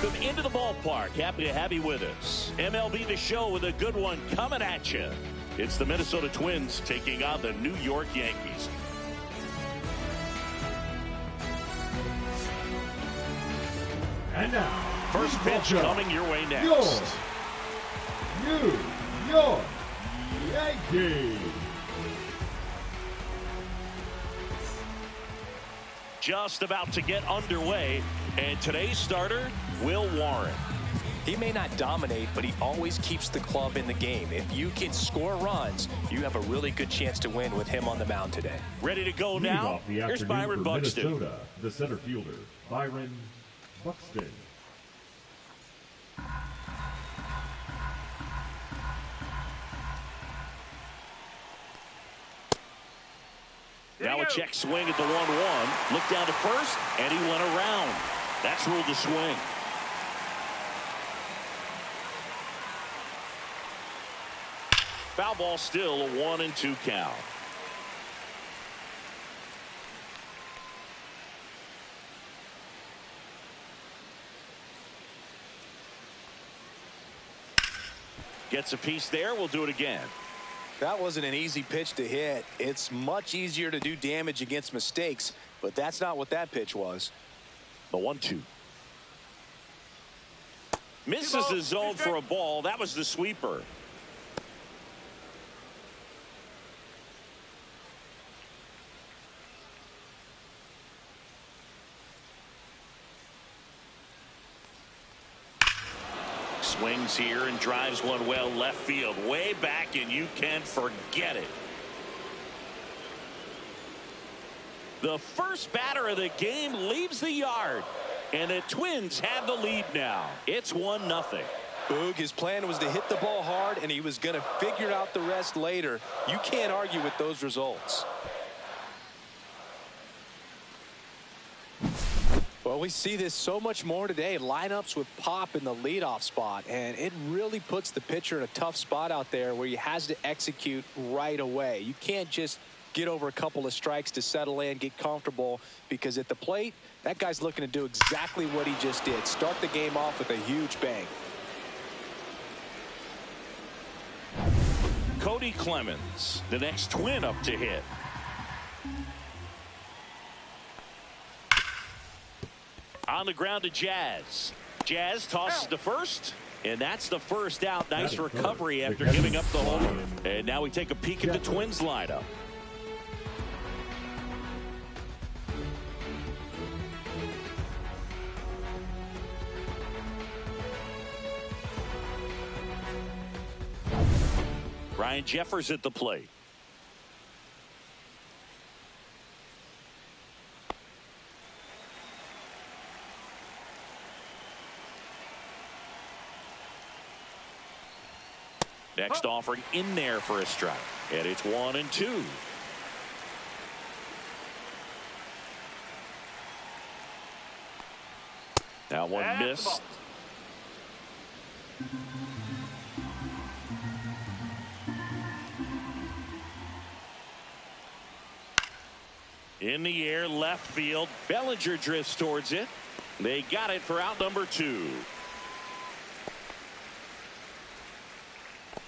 welcome into the ballpark. Happy to have you with us. MLB The Show with a good one coming at you. It's the Minnesota Twins taking on the New York Yankees. And now, first pitch coming your way next. New York Yankees. Just about to get underway, and today's starter, Will Warren. He may not dominate, but he always keeps the club in the game. If you can score runs, you have a really good chance to win with him on the mound today. Ready to go now? Here's Byron Buxton. Minnesota, the center fielder, Byron Buxton. Now a check swing at the 1-1. Looked down to first, and he went around. That's ruled a swing. Foul ball still, a 1-2 count. Gets a piece there. We'll do it again. That wasn't an easy pitch to hit. It's much easier to do damage against mistakes, but that's not what that pitch was. The 1-2. Misses the zone for a ball. That was the sweeper. Swings here and drives one well left field, way back, and you can forget it. The first batter of the game leaves the yard, and the Twins have the lead now. It's 1-0. Boog, his plan was to hit the ball hard, and he was going to figure out the rest later. You can't argue with those results. Well, we see this so much more today. Lineups with pop in the leadoff spot, and it really puts the pitcher in a tough spot out there where he has to execute right away. You can't just get over a couple of strikes to settle in, get comfortable, because at the plate, that guy's looking to do exactly what he just did. Start the game off with a huge bang. Cody Clemens, the next Twin up to hit. On the ground to Jazz. Jazz tosses to first, and that's the first out. Nice recovery after giving up the home. And now we take a peek at the Twins lineup. Ryan Jeffers at the plate. Next offering in there for a strike. And it's 1-2. Now one missed. In the air, left field. Bellinger drifts towards it. They got it for out number 2.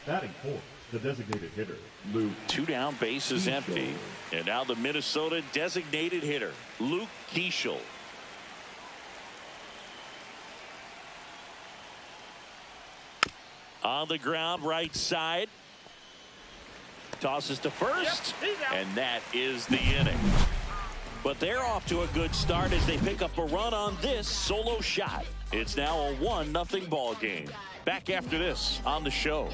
Batting fourth, the designated hitter, Luke. 2 down, bases empty. And now the Minnesota designated hitter, Luke Keeschel. On the ground, right side. Tosses to first, and that is the inning. But they're off to a good start as they pick up a run on this solo shot. It's now a 1-0 ball game. Back after this on the show.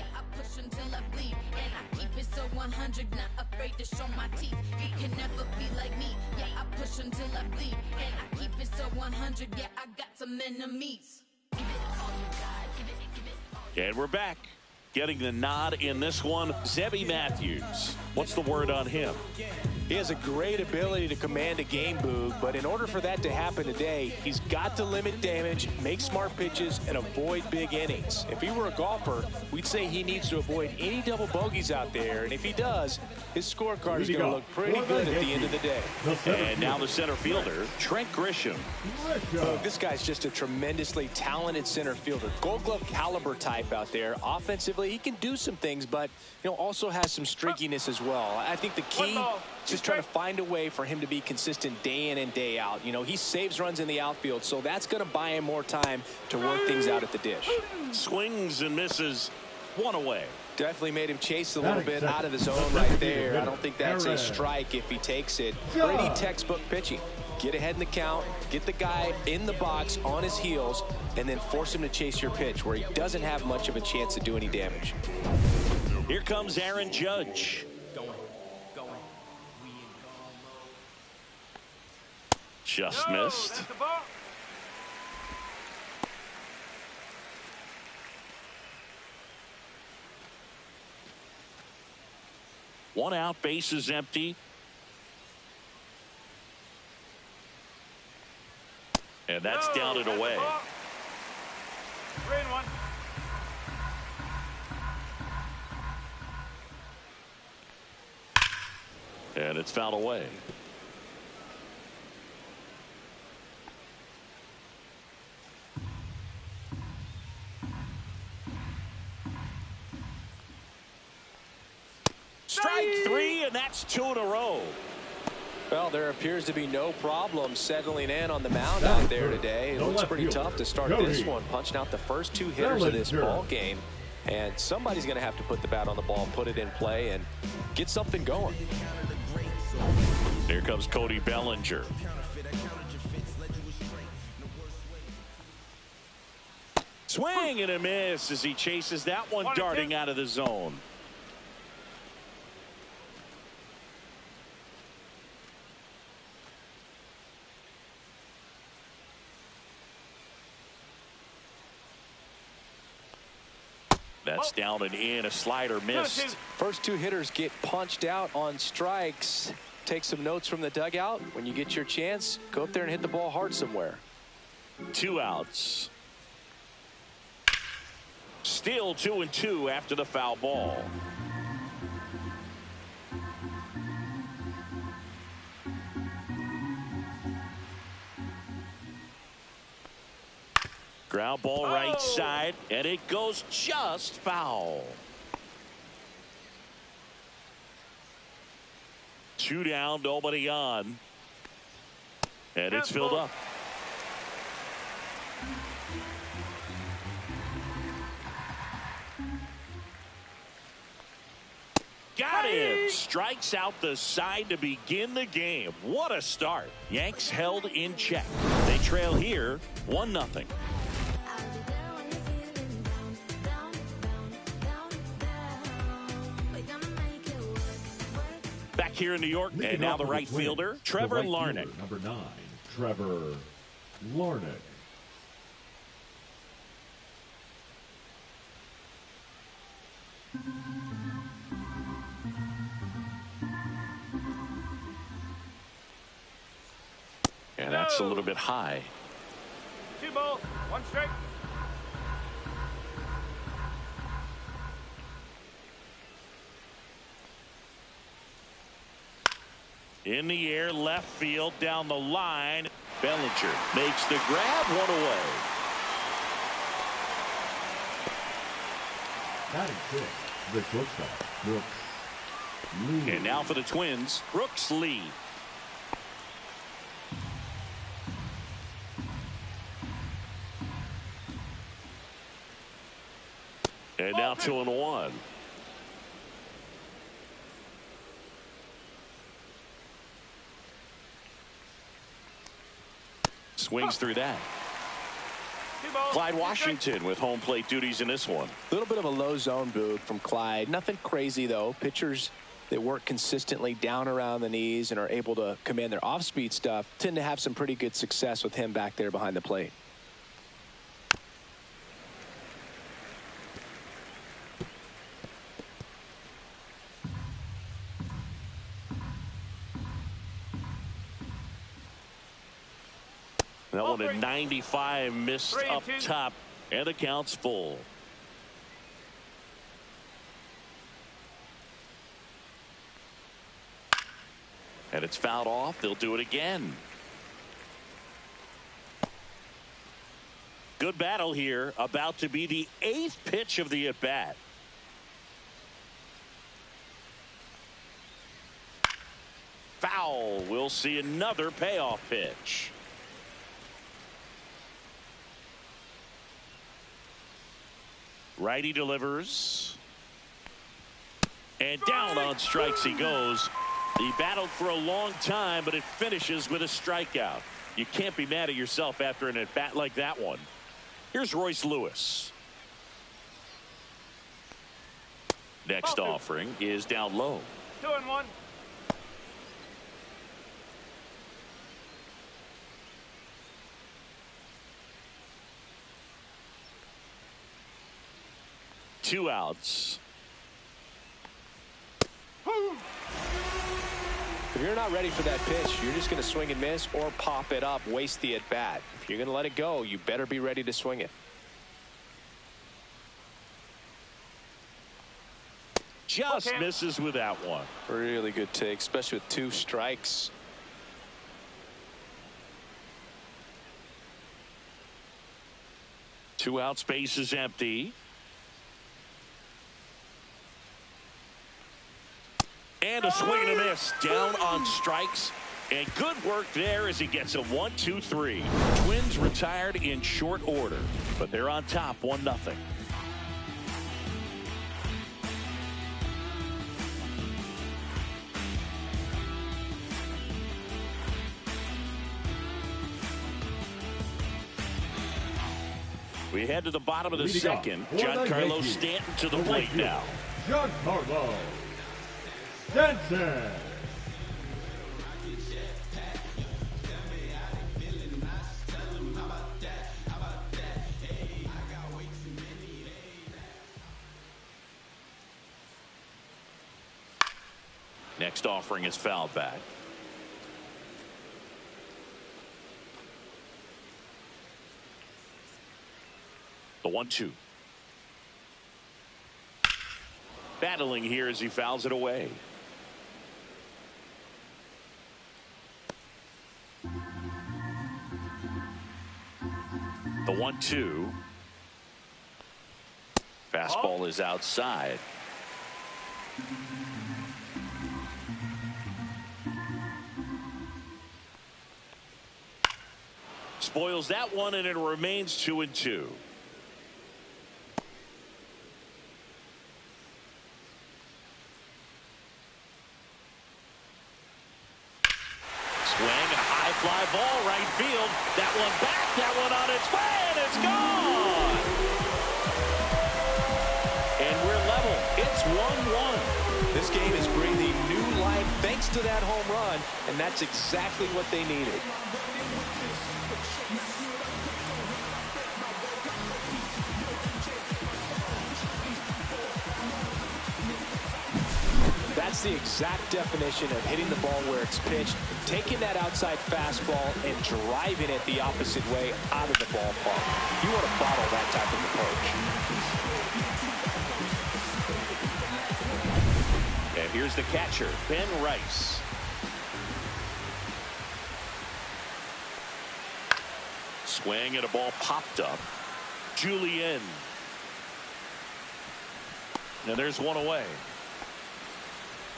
Until I bleed, and I keep it so 100, not afraid to show my teeth. You can never be like me. Yeah, I push until I bleed, and I keep it so 100. Yeah, I got some enemies. Give it all you got. Give it. And we're back. Getting the nod in this one, Zebby Matthews. What's the word on him? He has a great ability to command a game, Boog, but in order for that to happen today, he's got to limit damage, make smart pitches, and avoid big innings. If he were a golfer, we'd say he needs to avoid any double bogeys out there, and if he does, his scorecard is going to look pretty good at the end of the day. And now the center fielder, Trent Grisham. Boog, this guy's just a tremendously talented center fielder. Gold Glove caliber type out there. Offensively, he can do some things, but also has some streakiness as well. I think the key is just trying to find a way for him to be consistent day in and day out. He saves runs in the outfield, so that's going to buy him more time to work things out at the dish. Swings and misses, one away. Definitely made him chase a little bit out of the zone right there. I don't think that's a strike if he takes it. Pretty textbook pitching. Get ahead in the count, get the guy in the box on his heels, and then force him to chase your pitch where he doesn't have much of a chance to do any damage. Here comes Aaron Judge. Just missed. One out, base is empty. And that's down and away. 3-1. And it's fouled away. Strike three, and that's 2 in a row. Well, there appears to be no problem settling in on the mound out there today. It looks pretty tough to start this one, punching out the first 2 hitters of this ball game. And somebody's going to have to put the bat on the ball, put it in play, and get something going. Here comes Cody Bellinger. Swing and a miss as he chases that one darting out of the zone. That's down and in. A slider missed. First 2 hitters get punched out on strikes. Take some notes from the dugout. When you get your chance, go up there and hit the ball hard somewhere. 2 outs. Still 2-2 after the foul ball. Ground ball right side, and it goes just foul. 2 down, nobody on. And it's filled up. Got him. Strikes out the side to begin the game. What a start. Yanks held in check. They trail here 1-0. Back here in New York, and now the right fielder, Trevor Larnach. Number 9, Trevor Larnach. And that's a little bit high. 2 balls, 1 strike. In the air, left field, down the line. Bellinger makes the grab, 1 away. Batting 6, the shortstop, Brooks Lee. And now for the Twins, Brooks Lee. And now 2-1. Swings through that. Clyde Washington with home plate duties in this one. A little bit of a low zone boot from Clyde. Nothing crazy, though. Pitchers that work consistently down around the knees and are able to command their off-speed stuff tend to have some pretty good success with him back there behind the plate. That one at 95, missed up top, and the count's full. And it's fouled off. They'll do it again. Good battle here. About to be the 8th pitch of the at-bat. Foul. We'll see another payoff pitch. Righty delivers. And down on strikes he goes. He battled for a long time, but it finishes with a strikeout. You can't be mad at yourself after an at-bat like that one. Here's Royce Lewis. Next offering is down low. 2-1. Two outs. If you're not ready for that pitch, you're just going to swing and miss or pop it up, waste the at bat. If you're going to let it go, you better be ready to swing it. Just misses with that one. Really good take, especially with 2 strikes. Two out, space is empty. And a swing and a miss. Down on strikes. And good work there as he gets a 1-2-3. Twins retired in short order, but they're on top 1-0. We head to the bottom of the second. Giancarlo Stanton to the plate now. Giancarlo Stanton. Next offering is fouled back. The 1-2. Battling here as he fouls it away. The 1-2. Fastball is outside. Spoils that one, and it remains 2-2. Swing, a high fly ball, right field. That one back, that one on its way, and it's gone. And we're level. It's 1-1. This game is breathing new life thanks to that home run, and that's exactly what they needed. That's the exact definition of hitting the ball where it's pitched, taking that outside fastball and driving it the opposite way out of the ballpark. You want to bottle that type of approach. And here's the catcher, Ben Rice. Swing, and a ball popped up. Julien. And there's one away.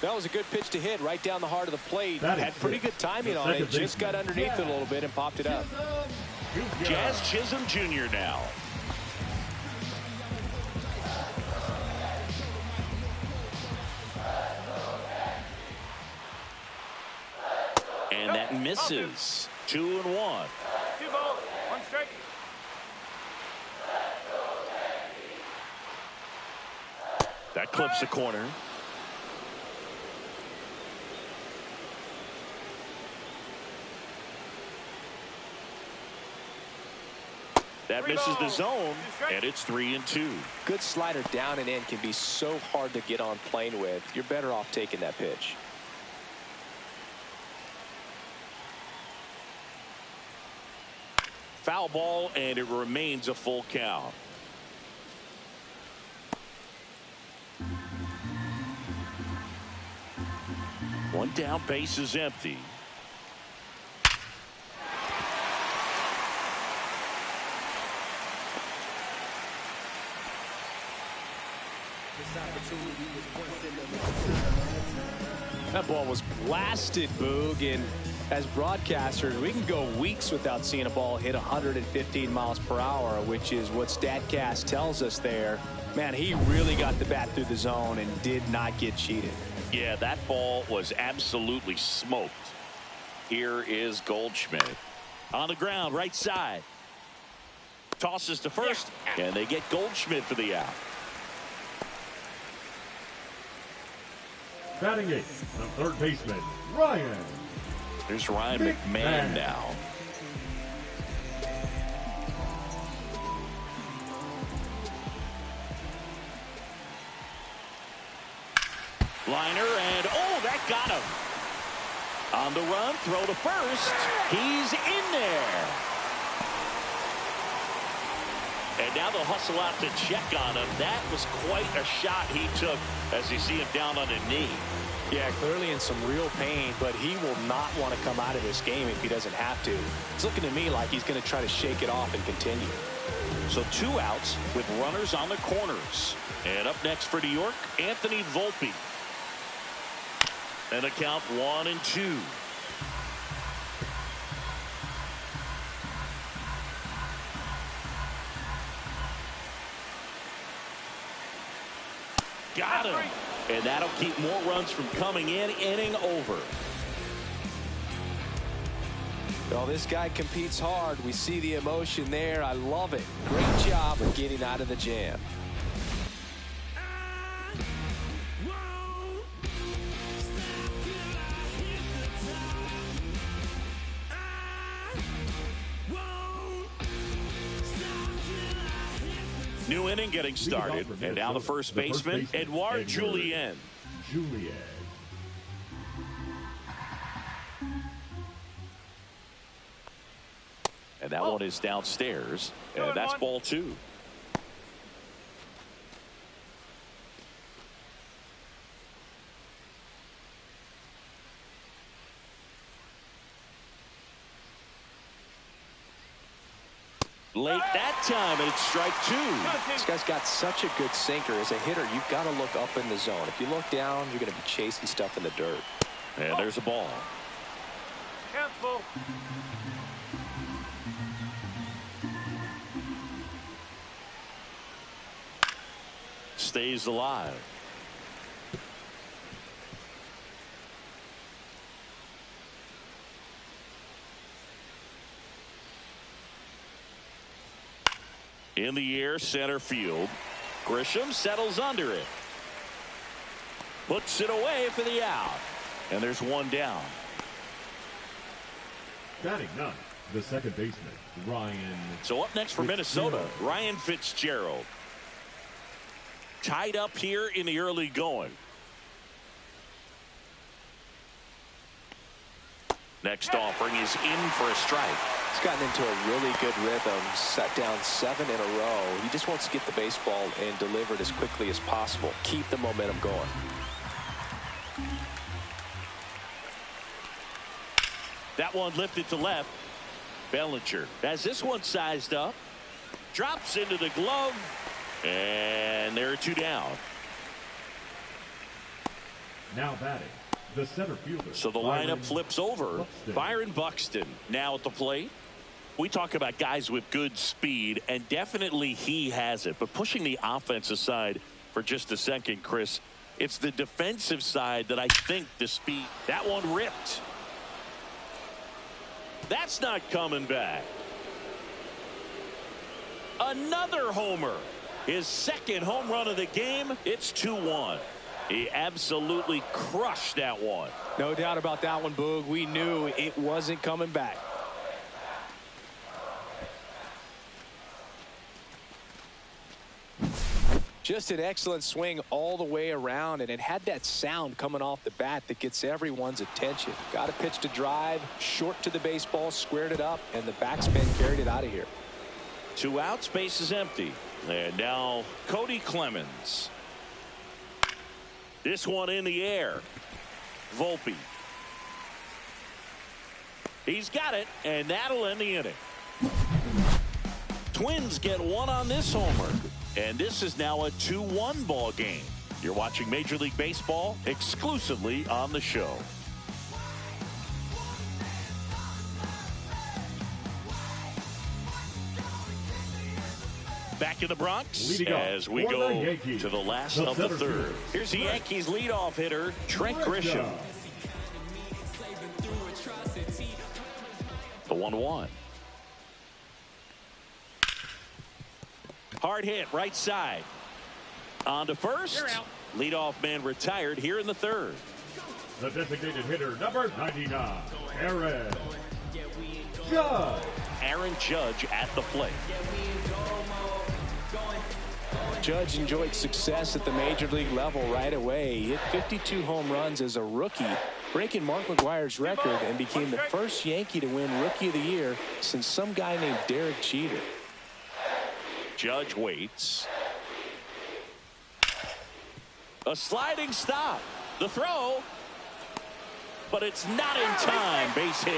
That was a good pitch to hit right down the heart of the plate. Had pretty good timing on it. Just got underneath it a little bit and popped it up. Jazz Chisholm Jr. now. And that misses. 2-1. 2 balls, 1 strike. That clips the corner. That misses the zone, and it's 3-2. Good slider down and in can be so hard to get on plane with. You're better off taking that pitch. foul ball, and it remains a full count. One down, base is empty. That ball was blasted, Boog, and as broadcasters, we can go weeks without seeing a ball hit 115 miles per hour, which is what StatCast tells us there. Man, he really got the bat through the zone and did not get cheated. Yeah, that ball was absolutely smoked. Here is Goldschmidt. On the ground, right side. Tosses to first, and they get Goldschmidt for the out. Batting eighth, the third baseman, Ryan. There's Ryan McMahon now. Liner, and oh, that got him. On the run, throw to first. He's in there. And now they'll hustle out to check on him. That was quite a shot he took as you see him down on a knee. Yeah, clearly in some real pain, but he will not want to come out of this game if he doesn't have to. It's looking to me like he's going to try to shake it off and continue. So 2 outs with runners on the corners. And up next for New York, Anthony Volpe. And a count 1-2. Got him. And that'll keep more runs from coming in. Inning over. Well, this guy competes hard. We see the emotion there. I love it. Great job of getting out of the jam. New inning getting started, and now the first baseman, Edouard Julien. And that one is downstairs, and that's ball 2. Late that time, and it's strike 2. This guy's got such a good sinker. As a hitter, you've got to look up in the zone. If you look down, you're going to be chasing stuff in the dirt. And there's a ball. Careful. Stays alive. In the air, center field. Grisham settles under it. Puts it away for the out. And there's one down. Batting ninth, the second baseman, Ryan. So up next for Minnesota, Ryan Fitzgerald. Tied up here in the early going. Next offering is in for a strike. He's gotten into a really good rhythm, set down 7 in a row. He just wants to get the baseball and deliver it as quickly as possible. Keep the momentum going. That one lifted to left. Bellinger has this one sized up. Drops into the glove. And there are 2 down. Now batting, the center fielder. So the lineup flips over. Byron Buxton now at the plate. We talk about guys with good speed, and definitely he has it. But pushing the offense aside for just a second, Chris, it's the defensive side that I think the speed. That one ripped. That's not coming back. Another homer. His second home run of the game. It's 2-1. He absolutely crushed that one. No doubt about that one, Boog. We knew it wasn't coming back. Just an excellent swing all the way around, and it had that sound coming off the bat that gets everyone's attention. Got a pitch to drive, short to the baseball, squared it up, and the backspin carried it out of here. 2 outs, base is empty. And now Cody Clemens. This one in the air. Volpe. He's got it, and that'll end the inning. Twins get 1 on this homer. And this is now a 2-1 ball game. You're watching Major League Baseball exclusively on the show. Back in the Bronx as we go to the last of the third. Here's the Yankees leadoff hitter, Trent Grisham. The 1-1. Hard hit, right side. On to first. Leadoff man retired here in the third. The designated hitter, number 99, Aaron Judge. Aaron Judge at the plate. Judge enjoyed success at the major league level right away. He hit 52 home runs as a rookie, breaking Mark McGwire's record, and became the first Yankee to win Rookie of the Year since some guy named Derek Jeter. Judge waits. A sliding stop. The throw. But it's not in time. Base hit.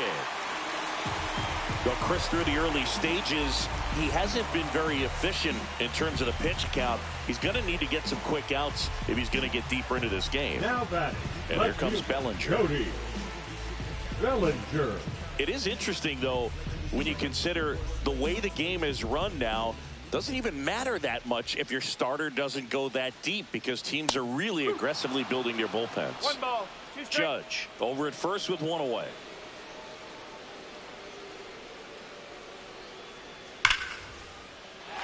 Well, Chris, through the early stages, he hasn't been very efficient in terms of the pitch count. He's going to need to get some quick outs if he's going to get deeper into this game. Now batting. And here comes Bellinger. Cody Bellinger. It is interesting, though, when you consider the way the game is run now. Doesn't even matter that much if your starter doesn't go that deep, because teams are really aggressively building their bullpens. 1 ball. Judge over at first with 1 away.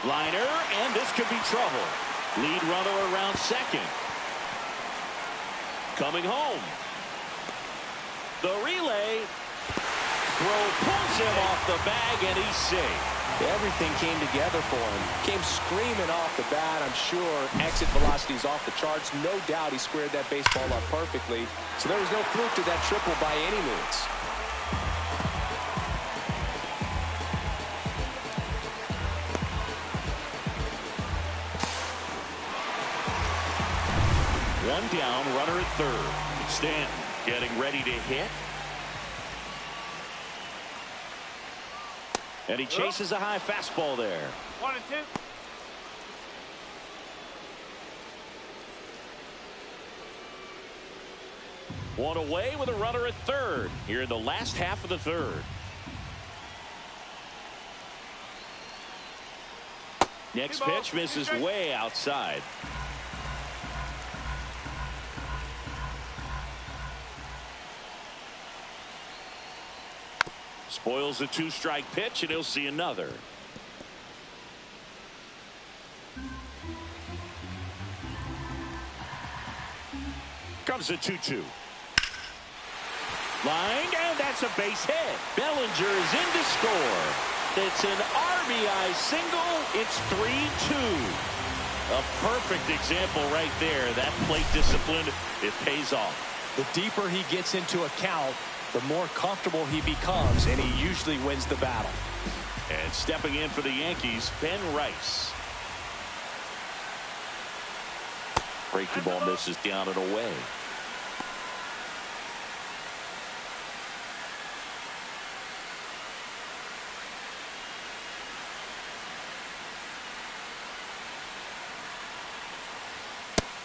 Liner, and this could be trouble. Lead runner around second. Coming home. The relay. Throw pulls him off the bag, and he's safe. Everything came together for him. Came screaming off the bat. I'm sure exit velocity's off the charts. No doubt he squared that baseball up perfectly. So there was no fluke to that triple by any means. One down, runner at third. Stanton getting ready to hit. And he chases a high fastball there. 1 and 2. One away with a runner at third here in the last half of the third. Next pitch misses way outside. Spoils a 2-strike pitch, and he'll see another. Comes a 2-2. Lined, and that's a base hit. Bellinger is in to score. It's an RBI single. It's 3-2. A perfect example right there. That plate discipline, it pays off. The deeper he gets into a count, the more comfortable he becomes, and he usually wins the battle. And stepping in for the Yankees, Ben Rice. Breaking ball misses down and away.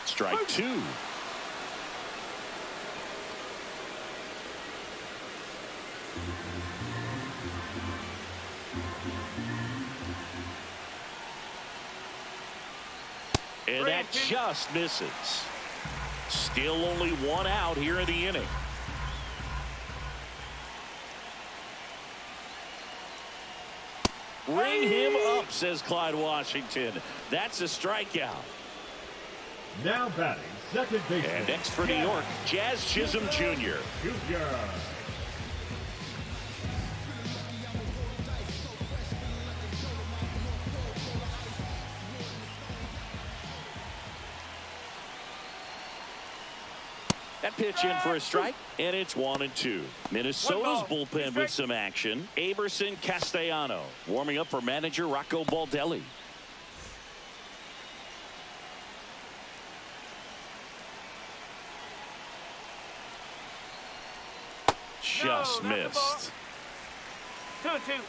Strike 2. And that just misses. Still only 1 out here in the inning. Ring him up, says Clyde Washington. That's a strikeout. Now batting, second baseman. And next for New York, Jazz Chisholm Jr. That pitch in for a strike, and it's 1-2. Minnesota's bullpen with some action. Aberson Castellano warming up for manager Rocco Baldelli. Just missed. 2-2.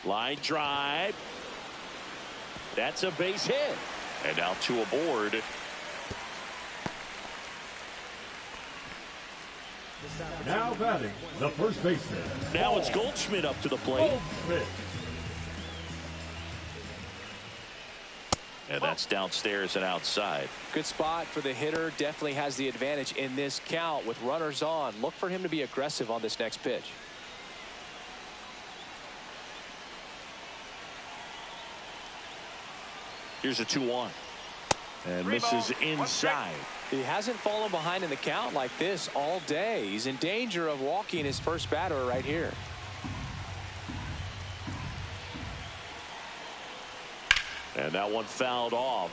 Line drive. That's a base hit. And now 2 aboard. Now batting, the first baseman. Now it's Goldschmidt up to the plate. Goldschmidt. And that's downstairs and outside. Good spot for the hitter. Definitely has the advantage in this count with runners on. Look for him to be aggressive on this next pitch. Here's a 2-1. And misses inside. He hasn't fallen behind in the count like this all day. He's in danger of walking his first batter right here. And that one fouled off.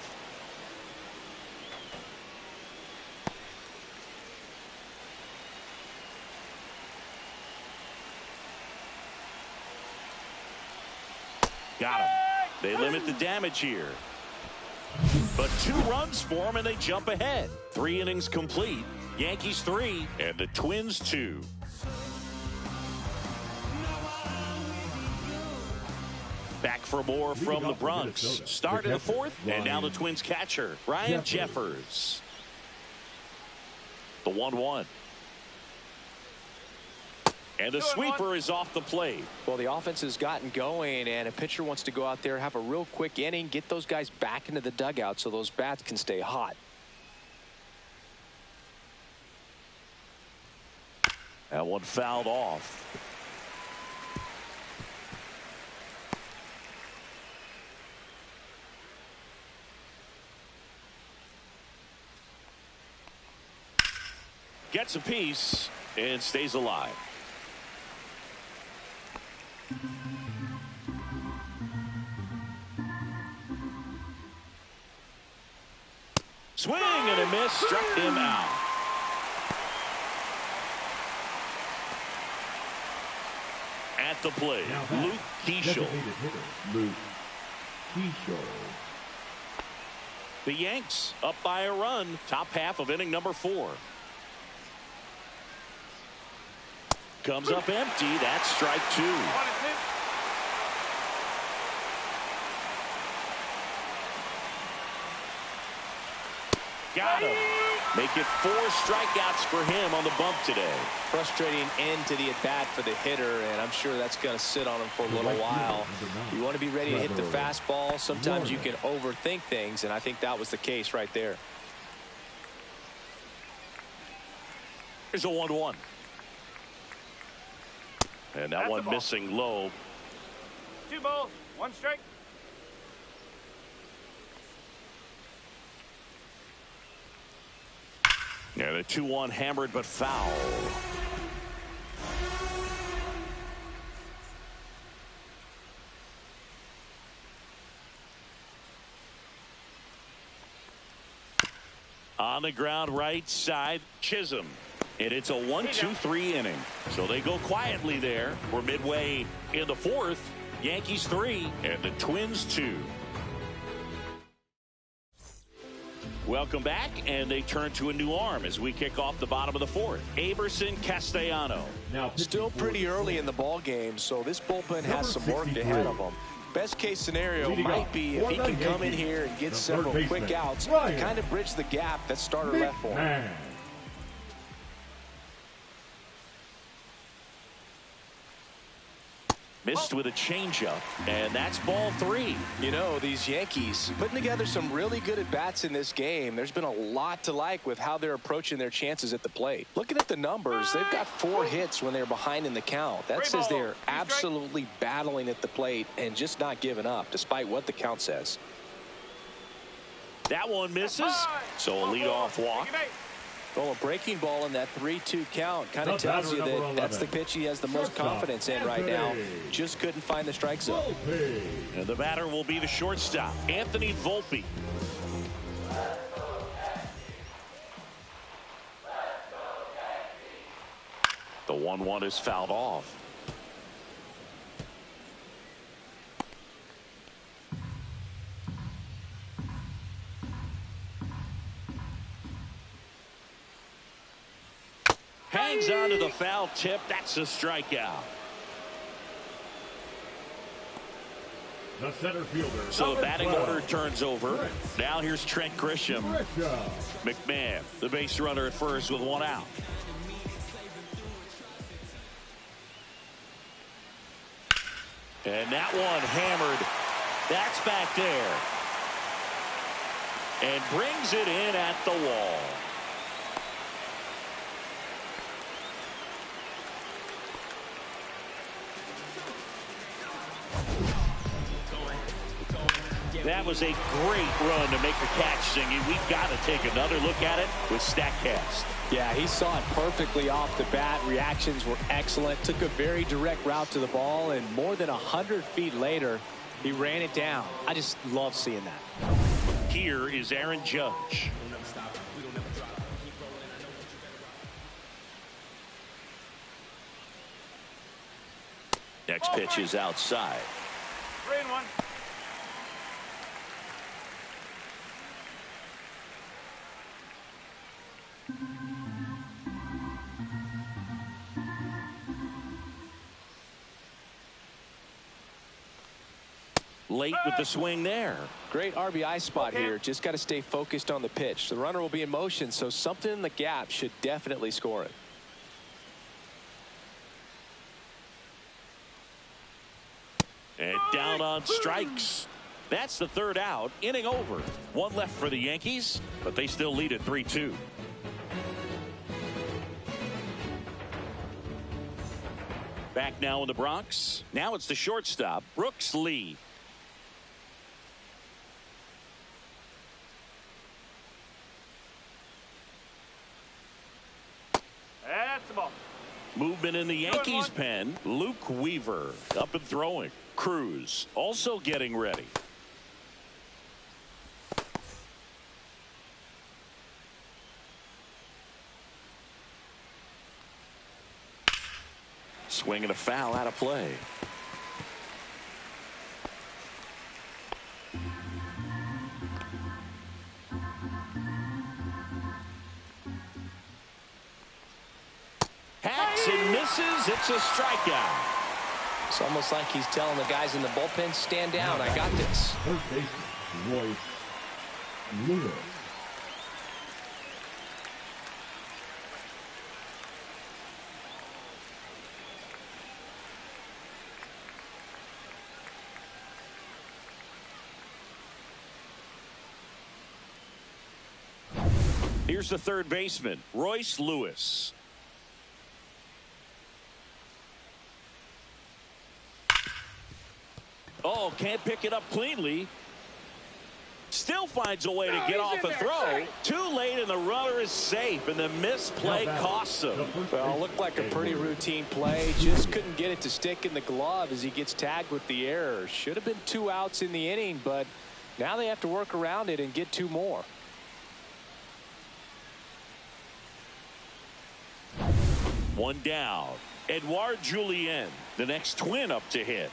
Got him. They limit the damage here. But 2 runs for him, and they jump ahead. 3 innings complete. Yankees 3 and the Twins 2. Back for more from the Bronx. Start in the 4th, and now the Twins catcher, Ryan Jeffers. The 1-1. And the sweeper is off the plate. Well, the offense has gotten going, and a pitcher wants to go out there, have a real quick inning, get those guys back into the dugout so those bats can stay hot. That one fouled off. Gets a piece and stays alive. Swing and a miss, struck him out. At the plate, Luke Keeschel. Luke Keeschel. The Yanks up by a run, top half of inning number 4. Comes up empty. That's strike 2. 1-2. Got him. Make it 4 strikeouts for him on the bump today. Frustrating end to the at-bat for the hitter, and I'm sure that's going to sit on him for a little while. You want to be ready to hit the fastball. Sometimes you can overthink things, and I think that was the case right there. Here's a 1-1. And that one missing low. 2 balls, 1 strike. Yeah, the 2-1 hammered but foul. On the ground right side, Chisholm. And it's a 1-2-3 inning. So they go quietly there. We're midway in the 4th. Yankees 3 and the Twins 2. Welcome back, and they turn to a new arm as we kick off the bottom of the 4th. Aberson Castellano. Now still pretty early in the ball game, so this bullpen has some work ahead of them. Best case scenario might be if he can come in here and get several quick outs to kind of bridge the gap that starter left for him. Missed with a changeup, and that's ball 3. You know, these Yankees putting together some really good at-bats in this game. There's been a lot to like with how they're approaching their chances at the plate. Looking at the numbers, they've got 4 hits when they're behind in the count. That says they're absolutely battling at the plate and just not giving up, despite what the count says. That one misses, so a leadoff walk. Well, a breaking ball in that 3-2 count kind of tells you that that's the pitch he has the most confidence in right now. Just couldn't find the strike zone. And the batter will be the shortstop, Anthony Volpe. The 1-1 is fouled off. Hangs on to the foul tip. That's a strikeout. The center fielder. So the batting order turns over. Now here's Trent Grisham. McMahon, the base runner at first with one out. And that one hammered. That's back there. And brings it in at the wall. That was a great run to make the catch, Singing. We've got to take another look at it with StatCast. Yeah, he saw it perfectly off the bat. Reactions were excellent. Took a very direct route to the ball, and more than 100 feet later, he ran it down. I just love seeing that. Here is Aaron Judge. Next pitch is outside. 3-1. Late with the swing there. Great RBI spot here. Just got to stay focused on the pitch. The runner will be in motion, so something in the gap should definitely score it. And down on strikes. That's the third out. Inning over. One left for the Yankees, but they still lead at 3-2. Back now in the Bronx. Now it's the shortstop, Brooks Lee. That's the ball. Movement in the Yankees pen. Luke Weaver up and throwing. Cruz also getting ready. Swing and a foul out of play. Hacks and misses. It's a strikeout. It's almost like he's telling the guys in the bullpen, stand down. I got this. Third baseman, Royce Lewis. Here's the third baseman, Royce Lewis. Oh, can't pick it up cleanly. Still finds a way to get off a throw. Too late, and the runner is safe, and the misplay costs him. Well, looked like a pretty routine play. Just couldn't get it to stick in the glove as he gets tagged with the error. Should have been 2 outs in the inning, but now they have to work around it and get 2 more. One down. Edouard Julien, the next twin up to hit.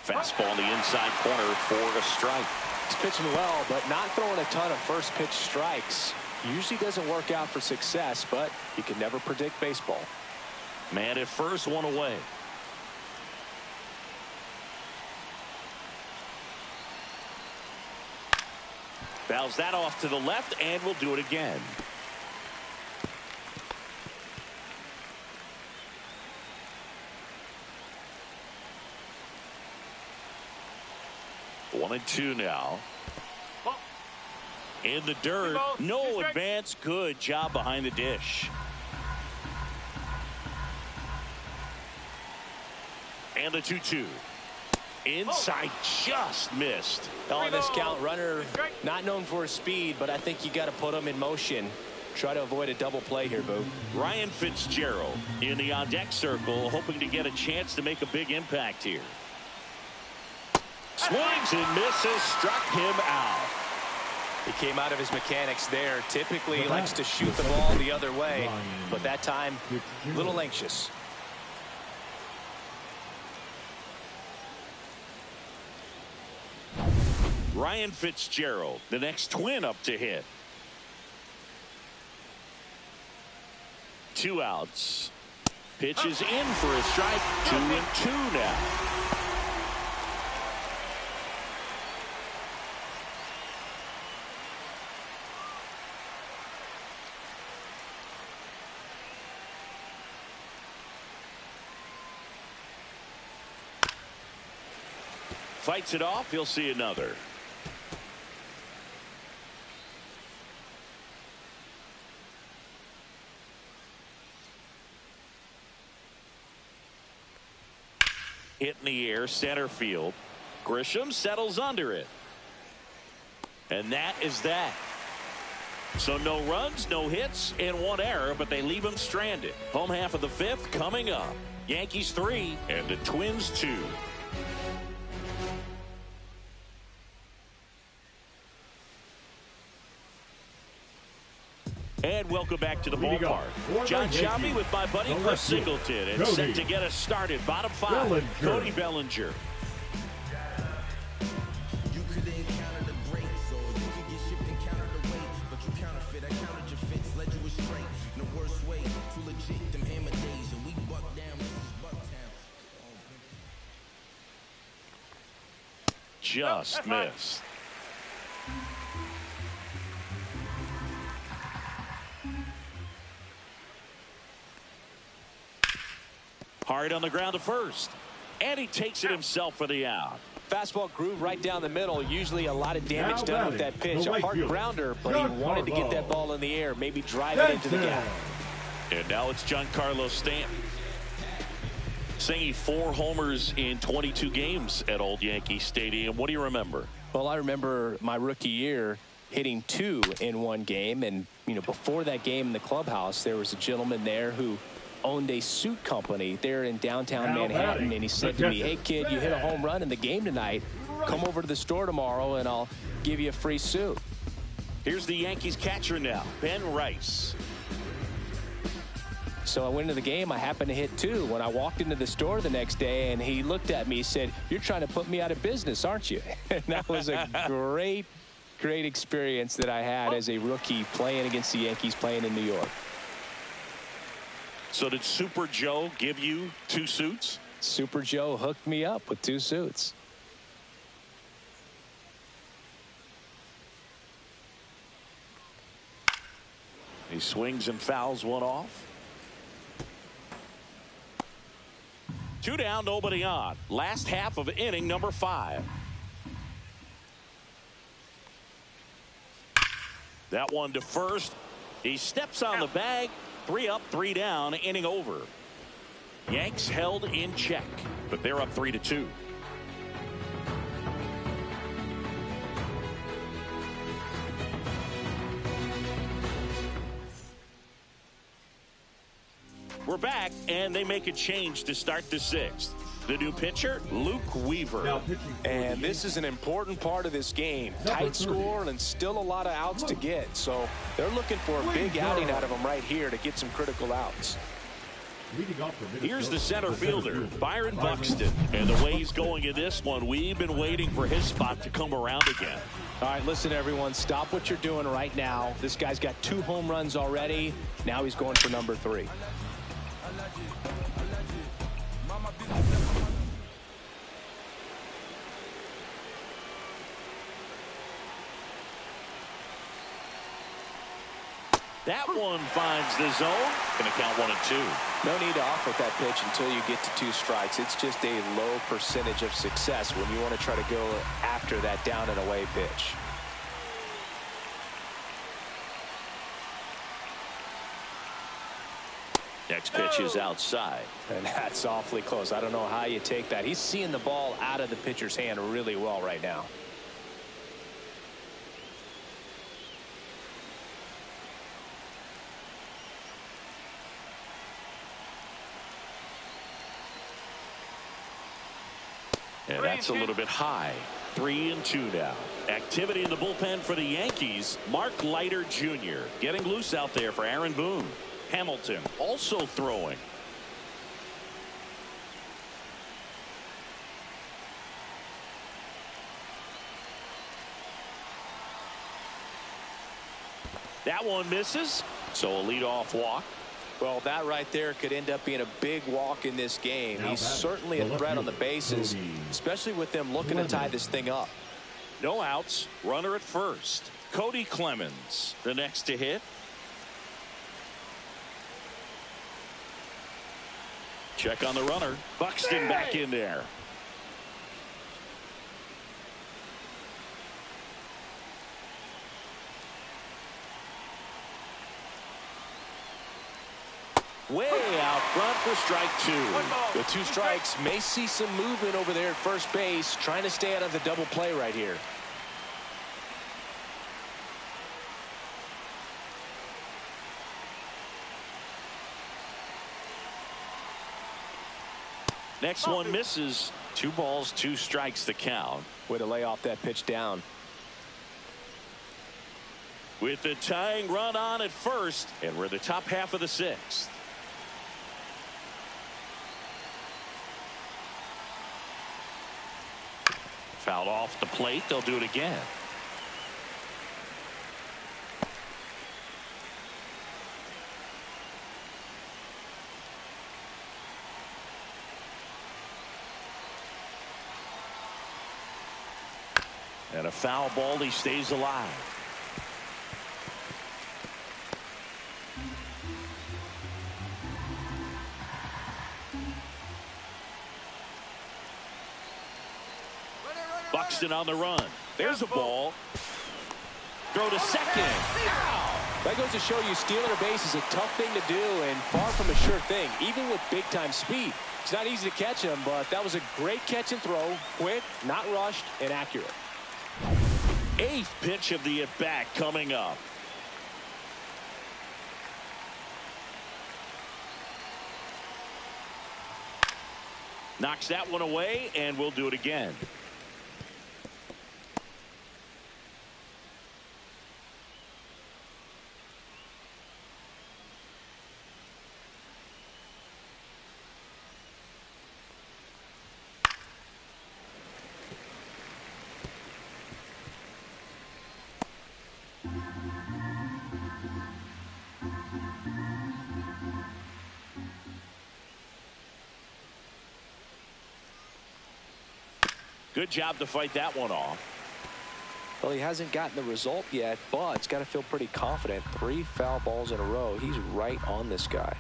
Fastball in the inside corner for a strike. He's pitching well, but not throwing a ton of first pitch strikes. Usually doesn't work out for success, but you can never predict baseball. Man at first, one away. Fouls that off to the left, and we'll do it again. One and two now. In the dirt. No advance. Good job behind the dish. And the 2-2. Inside, just missed. On this count, runner not known for his speed, but I think you got to put him in motion. Try to avoid a double play here, Boo. Ryan Fitzgerald in the on-deck circle, hoping to get a chance to make a big impact here. Swings and misses, struck him out. He came out of his mechanics there. Typically, he likes to shoot the ball the other way, but that time, a little anxious. Ryan Fitzgerald, the next twin up to hit. 2 outs. Pitches in for a strike. 2-2 now. Fights it off. He'll see another. Hit in the air, center field. Grisham settles under it. And that is that. So no runs, no hits, and 1 error, but they leave him stranded. Home half of the 5th coming up. Yankees 3 and the Twins 2. And welcome back to the ballpark. John Sciambi with my buddy Chris Singleton. And set to get us started. Bottom 5, Cody Bellinger. Just missed. Hard on the ground to first. And he takes it himself for the out. Fastball groove right down the middle. Usually a lot of damage done with that pitch. A hard grounder, but he wanted to get that ball in the air. Maybe drive it into the gap. And now it's Giancarlo Stanton. Saying 4 homers in 22 games at Old Yankee Stadium. What do you remember? Well, I remember my rookie year hitting 2 in 1 game. And, you know, before that game in the clubhouse, there was a gentleman there who owned a suit company there in downtown Manhattan, and he said to me, "Hey kid, you hit a home run in the game tonight. Come over to the store tomorrow and I'll give you a free suit." Here's the Yankees catcher now, Ben Rice. So I went into the game. I happened to hit 2 when I walked into the store the next day, and he looked at me and said, "You're trying to put me out of business, aren't you?" And that was a great experience that I had as a rookie playing against the Yankees, playing in New York. So did Super Joe give you 2 suits? Super Joe hooked me up with 2 suits. He swings and fouls one off. 2 down, nobody on. Last half of inning number 5. That one to first. He steps on the bag. 3 up, 3 down, inning over. Yanks held in check, but they're up 3-2. We're back, and they make a change to start the 6th. The new pitcher, Luke Weaver. And this is an important part of this game. Tight score and still a lot of outs to get. So they're looking for a big outing out of him right here to get some critical outs. Here's the center fielder, Byron Buxton. And the way he's going in this one, we've been waiting for his spot to come around again. All right, listen, everyone. Stop what you're doing right now. This guy's got 2 home runs already. Now he's going for number 3. That one finds the zone. Going to count 1-2. No need to off with that pitch until you get to 2 strikes. It's just a low percentage of success when you want to try to go after that down and away pitch. Next pitch is outside. And that's awfully close. I don't know how you take that. He's seeing the ball out of the pitcher's hand really well right now. And that's a little bit high. 3-2 now. Activity in the bullpen for the Yankees. Mark Leiter Jr. getting loose out there for Aaron Boone. Hamilton also throwing. That one misses. So a leadoff walk. Well, that right there could end up being a big walk in this game. He's certainly a threat on the bases, especially with them looking to tie this thing up. No outs. Runner at first. Cody Clemens, the next to hit. Check on the runner. Buxton back in there. Way out front for strike two. The 2 strikes may see some movement over there at first base, trying to stay out of the double play right here. Next one misses. 2 balls, 2 strikes to count. Way to lay off that pitch down. With the tying run on at first, and we're the top half of the 6th. Fouled off the plate. They'll do it again. And a foul ball. He stays alive. Buxton on the run. There's a ball. Throw to second. That goes to show you stealing a base is a tough thing to do and far from a sure thing, even with big-time speed. It's not easy to catch him, but that was a great catch and throw. Quick, not rushed, and accurate. 8th pitch of the at-bat coming up. Knocks that one away, and we'll do it again. Good job to fight that one off. Well, he hasn't gotten the result yet, but he's got to feel pretty confident. 3 foul balls in a row. He's right on this guy.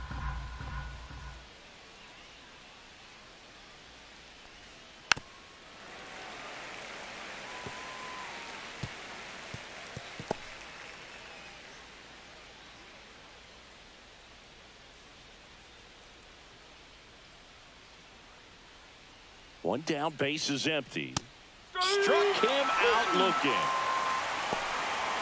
One down, base is empty. Struck him out looking.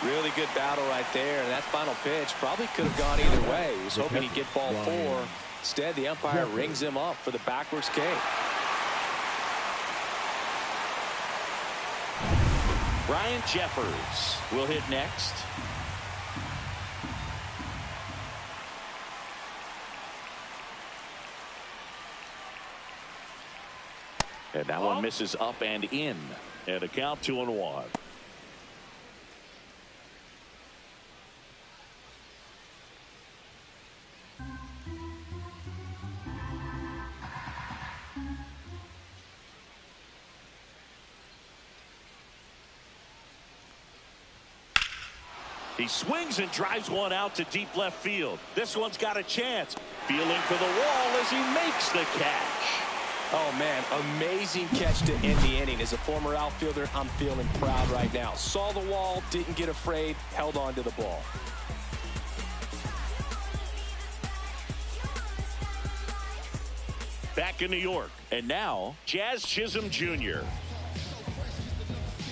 Really good battle right there. And that final pitch probably could have gone either way. He was hoping he'd get ball 4. Instead, the umpire rings him up for the backwards K. Brian Jeffers will hit next. And that one misses up and in. And a count 2-1. He swings and drives one out to deep left field. This one's got a chance. Feeling for the wall as he makes the catch. Oh, man, amazing catch to end the inning. As a former outfielder, I'm feeling proud right now. Saw the wall, didn't get afraid, held on to the ball. back in New York. And now, Jazz Chisholm Jr.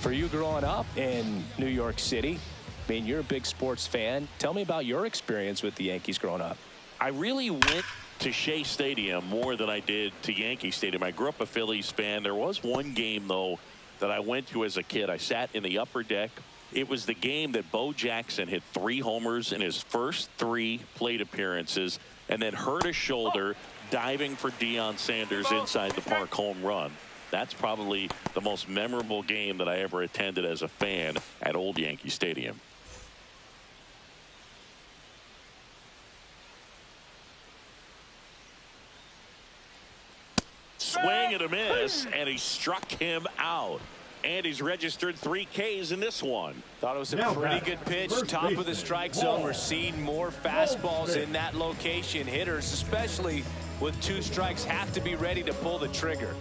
For you growing up in New York City, I mean, you're a big sports fan. Tell me about your experience with the Yankees growing up. I really went to Shea Stadium more than I did to Yankee Stadium. I grew up a Phillies fan. There was one game, though, that I went to as a kid. I sat in the upper deck. It was the game that Bo Jackson hit 3 homers in his first 3 plate appearances and then hurt his shoulder diving for Deion Sanders inside the park home run. That's probably the most memorable game that I ever attended as a fan at Old Yankee Stadium. Swing and a miss, and he struck him out. And he's registered 3 Ks in this one. Thought it was a pretty good pitch. Top of the strike zone. We're seeing more fastballs in that location. Hitters, especially with 2 strikes, have to be ready to pull the trigger.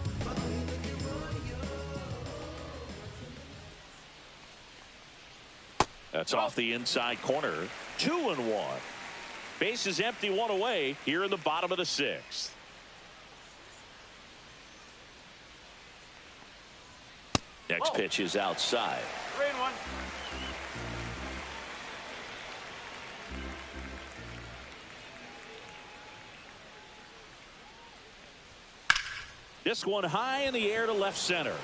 That's off the inside corner. 2-1. Base is empty, 1 away here in the bottom of the 6th. Next pitch is outside. 3-1. This one high in the air to left center.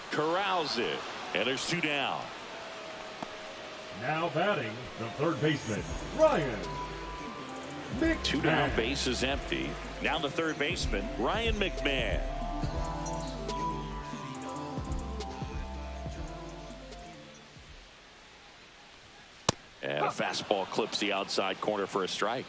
Corrals it, and there's 2 down. Now batting the third baseman, Ryan McMahon. 2 down, base is empty. Now the third baseman, Ryan McMahon. And a fastball clips the outside corner for a strike.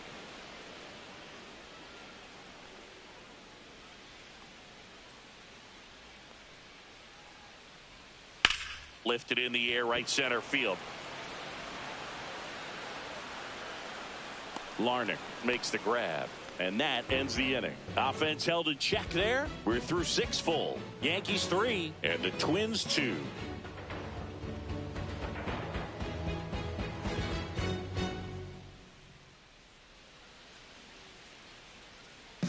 Lifted in the air, right center field. Larnach makes the grab, and that ends the inning. Offense held in check there. We're through 6 full. Yankees 3 and the Twins 2.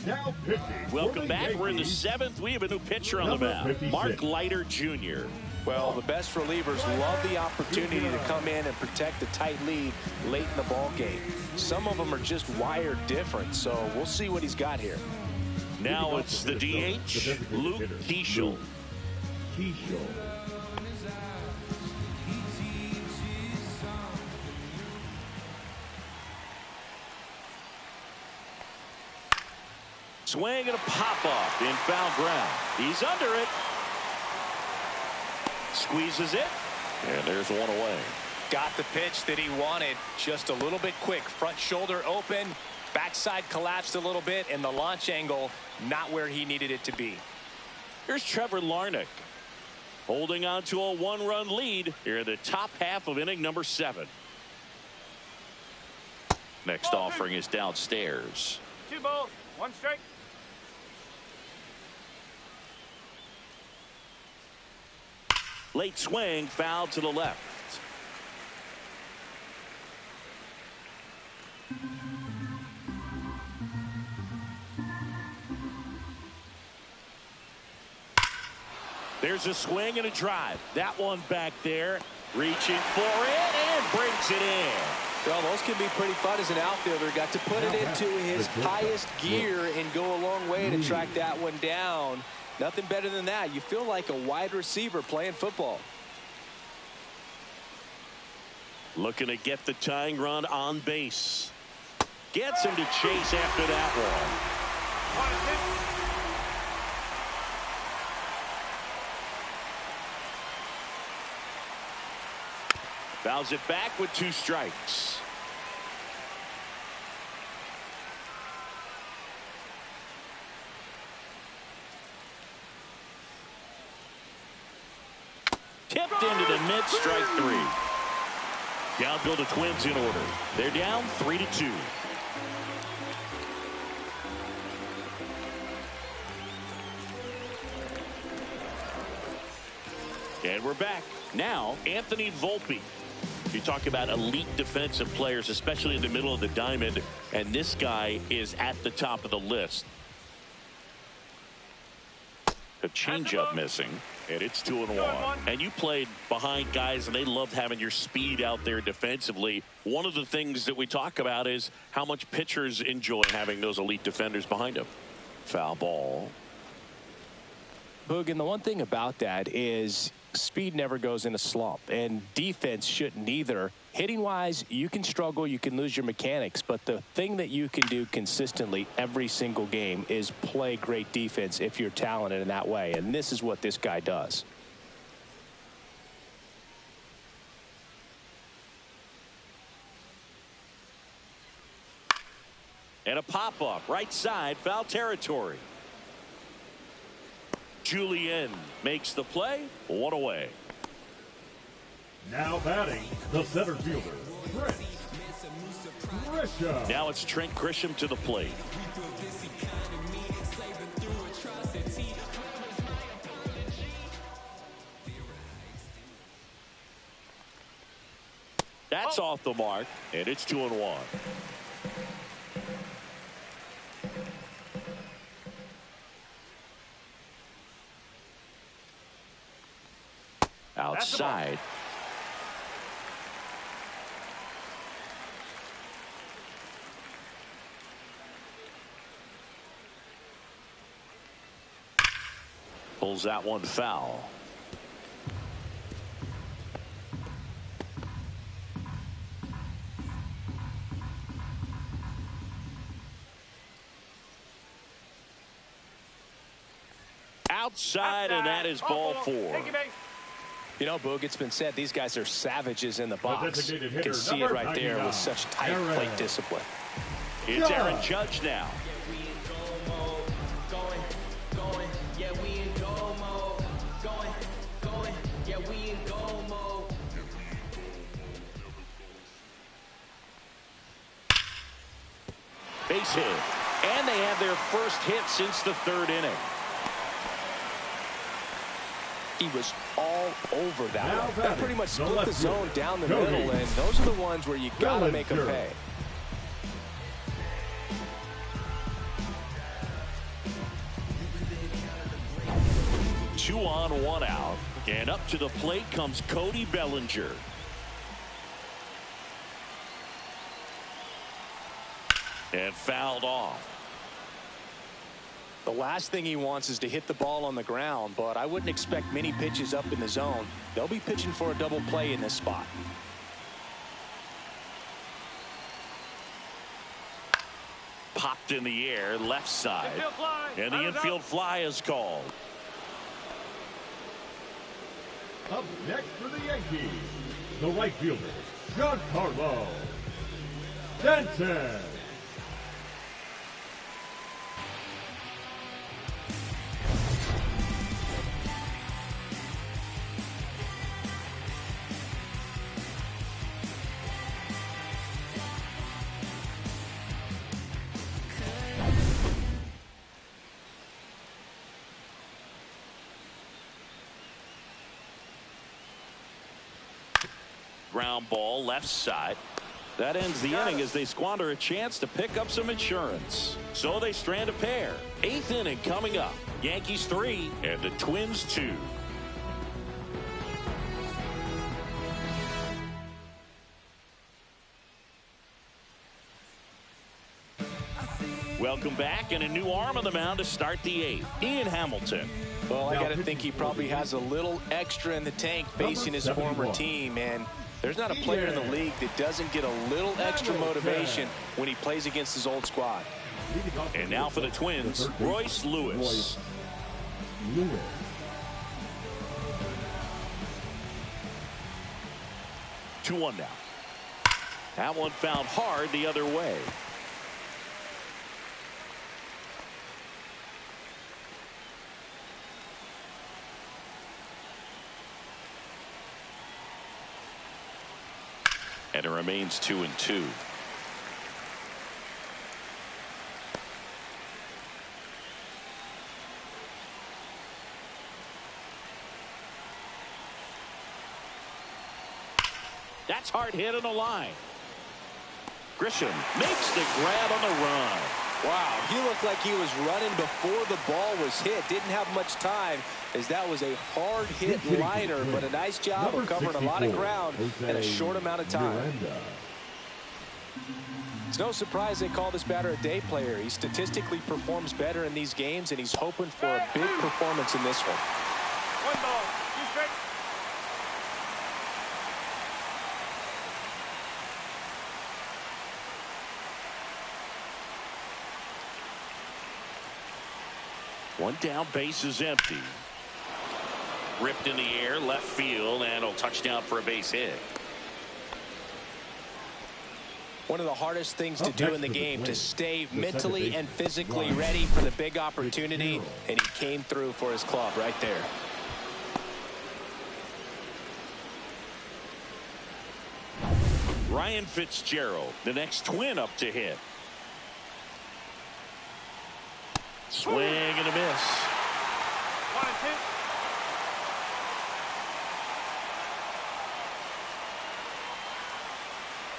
Now pitching. Welcome back. We're in the 7th. We have a new pitcher on the mound, Mark Leiter Jr. Well, the best relievers love the opportunity to come in and protect a tight lead late in the ball game. Some of them are just wired different, so we'll see what he's got here. Now it's the DH, Luke Keeschel. Swing and a pop-up in foul ground. He's under it. Squeezes it, and there's 1 away. Got the pitch that he wanted, just a little bit quick. Front shoulder open, backside collapsed a little bit, and the launch angle not where he needed it to be. Here's Trevor Larnach holding on to a 1-run lead here in the top half of inning number 7. Next offering is downstairs. 2 balls, 1 strike. Late swing, foul to the left. There's a swing and a drive. That one back there, reaching for it and brings it in. Well, those can be pretty fun as an outfielder. Got to put it into his highest gear and go a long way to track that one down. Nothing better than that. You feel like a wide receiver playing football. Looking to get the tying run on base. Gets him to chase after that one. Fouls it back with 2 strikes. Tipped into the mid, strike 3. Down go the Twins in order. They're down 3-2. And we're back. Now, Anthony Volpe. You talk about elite defensive players, especially in the middle of the diamond, and this guy is at the top of the list. A changeup missing, and it's 2-1. And you played behind guys, and they loved having your speed out there defensively. One of the things that we talk about is how much pitchers enjoy having those elite defenders behind them. Foul ball. Boog, and the one thing about that is speed never goes in a slump, and defense shouldn't either. Hitting wise, you can struggle, you can lose your mechanics, but the thing that you can do consistently every single game is play great defense if you're talented in that way, and this is what this guy does. And a pop-up right side, foul territory. Julien makes the play. One away. Now batting, the center fielder, Trent Grisham. Now it's Trent Grisham to the plate. That's off the mark, and it's 2-1. Outside. Pulls that one foul. Outside, and that is ball 4. You know, Boog, it's been said these guys are savages in the box. You hitter, can see it right there with such tight plate discipline. It's Aaron Judge now. Base hit. And they have their first hit since the 3rd inning. He was all over that one. That pretty much split the zone down the middle, and those are the ones where you got to make them pay. Two on, one out. And up to the plate comes Cody Bellinger. And fouled off. The last thing he wants is to hit the ball on the ground, but I wouldn't expect many pitches up in the zone. They'll be pitching for a double play in this spot. Popped in the air, left side. And the infield fly is called. Up next for the Yankees, the right fielder, Giancarlo Stanton. Ground ball left side. That ends the inning as they squander a chance to pick up some insurance. So they strand a pair. 8th inning coming up. Yankees 3 and the Twins 2. Welcome back, and a new arm on the mound to start the 8th. Ian Hamilton. Well, I got to think he probably has a little extra in the tank facing his former team, and there's not a player in the league that doesn't get a little extra motivation when he plays against his old squad. And now for the Twins, Royce Lewis. 2-1 now. That one found hard the other way. And it remains 2-2. That's hard hit on the line. Grisham makes the grab on the run. Wow, he looked like he was running before the ball was hit. Didn't have much time, as that was a hard hit liner, but a nice job of covering a lot of ground in a short amount of time. It's no surprise they call this batter a day player. He statistically performs better in these games, and he's hoping for a big performance in this one. 1 ball, 2 strikes. One down, base is empty. Ripped in the air, left field, and a touchdown for a base hit. One of the hardest things to do in the game, to stay mentally and physically ready for the big opportunity, and he came through for his club right there. Ryan Fitzgerald, the next twin up to hit. Swing and a miss. 1 and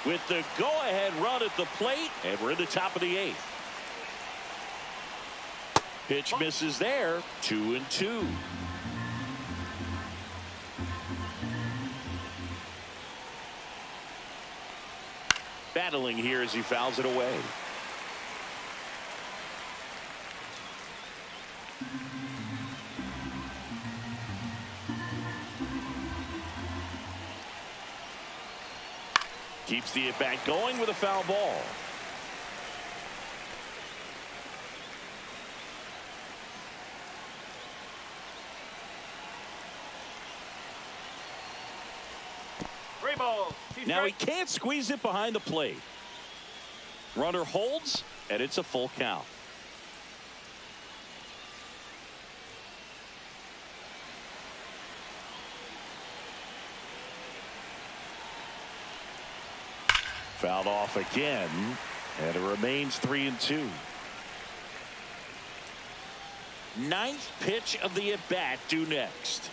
2. With the go-ahead run at the plate, and we're in the top of the 8th. Pitch misses there. 2-2. Battling here as he fouls it away. Keeps the at-bat going with a foul ball. Now he can't squeeze it behind the plate. Runner holds, and it's a full count. Fouled off again, and it remains 3-2. 9th pitch of the at-bat due next.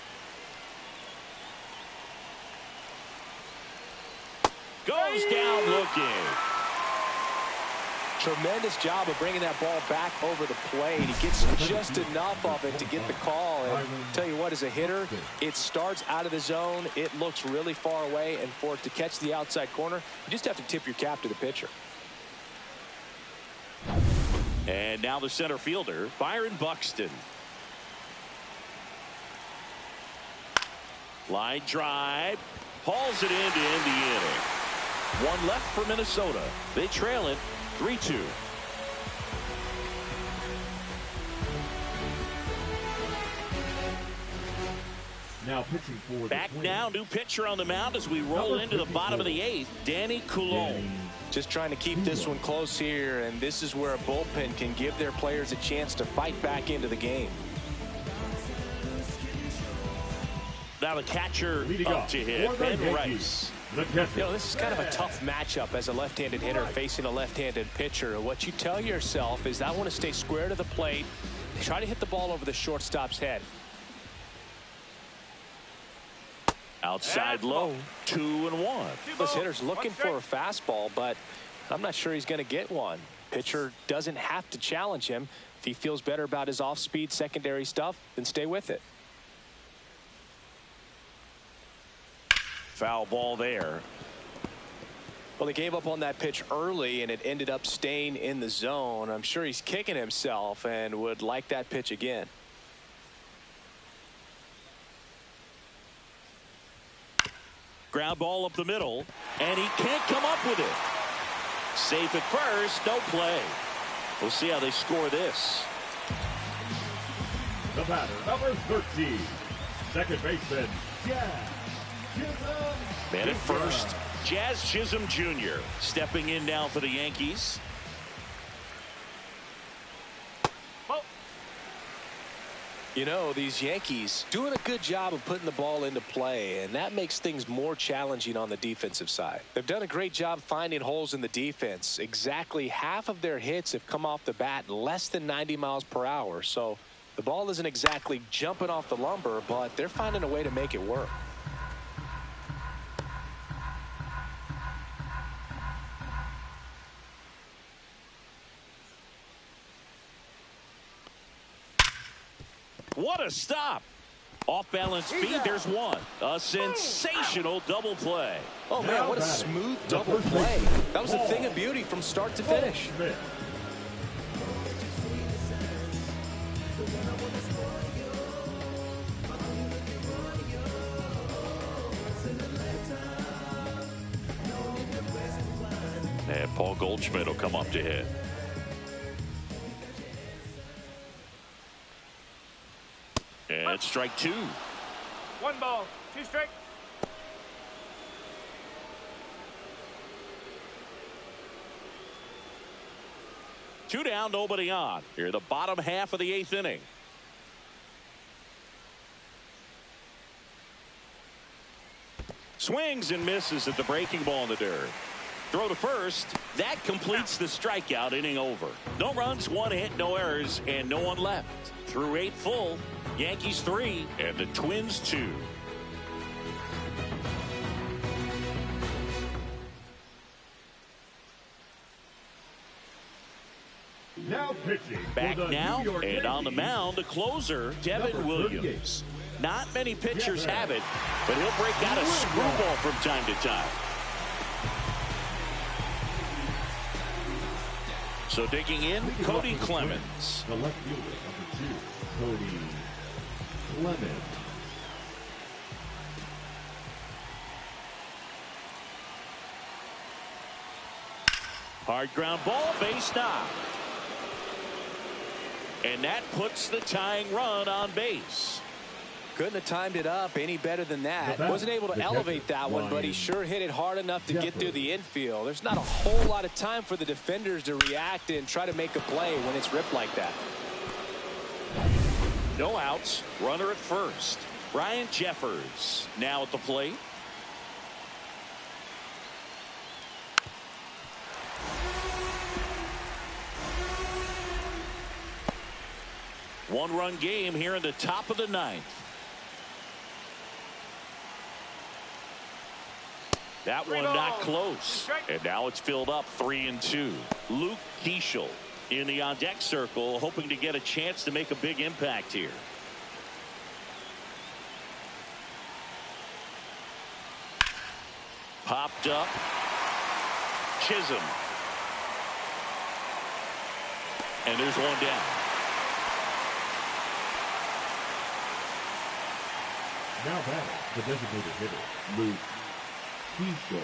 Goes down looking. Tremendous job of bringing that ball back over the plate. He gets just enough of it to get the call. And tell you what, as a hitter, it starts out of the zone. It looks really far away, and for it to catch the outside corner, you just have to tip your cap to the pitcher. And now the center fielder, Byron Buxton. Line drive, hauls it in to end the inning. One left for Minnesota. They trail it 3-2. Now pitching for back now, new pitcher on the mound as we roll into the bottom of the 8th. Danny Coulombe. Just trying to keep this one close here, and this is where a bullpen can give their players a chance to fight back into the game. Now the catcher up to hit, Ben Rice. You know, this is kind of a tough matchup as a left-handed hitter facing a left-handed pitcher. What you tell yourself is, I want to stay square to the plate, try to hit the ball over the shortstop's head. Outside low, 2-1. This hitter's looking for a fastball, but I'm not sure he's going to get one. Pitcher doesn't have to challenge him. If he feels better about his off-speed secondary stuff, then stay with it. Foul ball there. Well, he gave up on that pitch early, and it ended up staying in the zone. I'm sure he's kicking himself and would like that pitch again. Ground ball up the middle, and he can't come up with it. Safe at first, no play. We'll see how they score this. The batter, number 13, second baseman, Jazz Chisholm. Man at first, Jazz Chisholm Jr. stepping in now for the Yankees. You know, these Yankees doing a good job of putting the ball into play, and that makes things more challenging on the defensive side. They've done a great job finding holes in the defense. Exactly half of their hits have come off the bat less than 90 miles per hour. So the ball isn't exactly jumping off the lumber, but they're finding a way to make it work. What a stop. Off-balance speed, there's one. A sensational double play. Oh, man, what a smooth double play. That was a thing of beauty from start to finish. And Paul Goldschmidt will come up to hit. And strike two. 1 ball, 2 strikes. Two down, nobody on. Here, the bottom half of the 8th inning. Swings and misses at the breaking ball in the dirt. Throw to first. That completes the strikeout. Inning over. No runs, 1 hit, no errors, and no one left. Through 8 full. Yankees 3 and the Twins 2. Now pitching. Back now and on the mound, the closer, Devin Williams. Not many pitchers have it, but he'll break out a screwball from time to time. So digging in, Cody Clemens. The left fielder, number 2, Cody Clemens. Hard ground ball, base knock. And that puts the tying run on base. Couldn't have timed it up any better than that. Wasn't able to elevate that one, but he sure hit it hard enough to get through the infield. There's not a whole lot of time for the defenders to react and try to make a play when it's ripped like that. No outs. Runner at first. Ryan Jeffers now at the plate. One-run game here in the top of the 9th. That one not close. And now it's filled up 3-2. Luke Keeschel in the on-deck circle, hoping to get a chance to make a big impact here. Popped up. Chisholm. And there's one down. Now batting, the designated hitter, Luke Keeschel.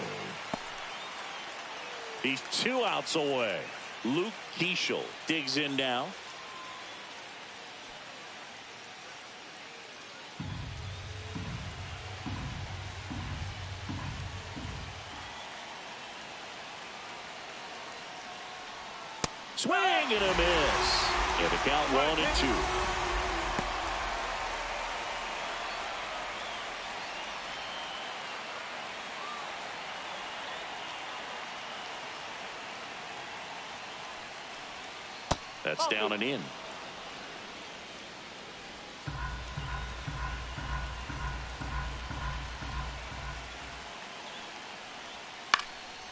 He's 2 outs away. Luke Keeschel digs in now. Swing and a miss. And the count 1-2. That's down and in.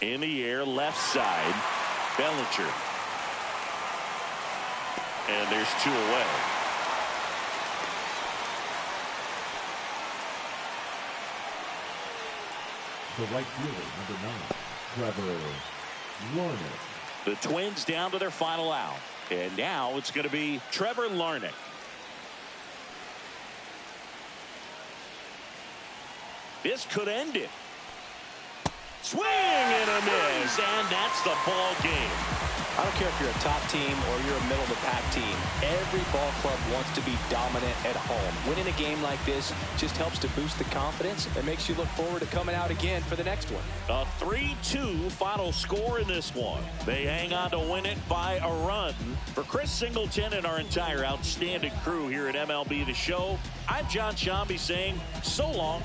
In the air, left side, Bellinger. And there's 2 away. The right fielder, number 9, Trevor Larnach. The Twins down to their final out. And now it's going to be Trevor Larnach. This could end it. Swing and a miss, and that's the ball game. I don't care if you're a top team or you're a middle-of-the-pack team. Every ball club wants to be dominant at home. Winning a game like this just helps to boost the confidence and makes you look forward to coming out again for the next one. A 3-2 final score in this one. They hang on to win it by a run. For Chris Singleton and our entire outstanding crew here at MLB The Show, I'm John Shambi saying so long.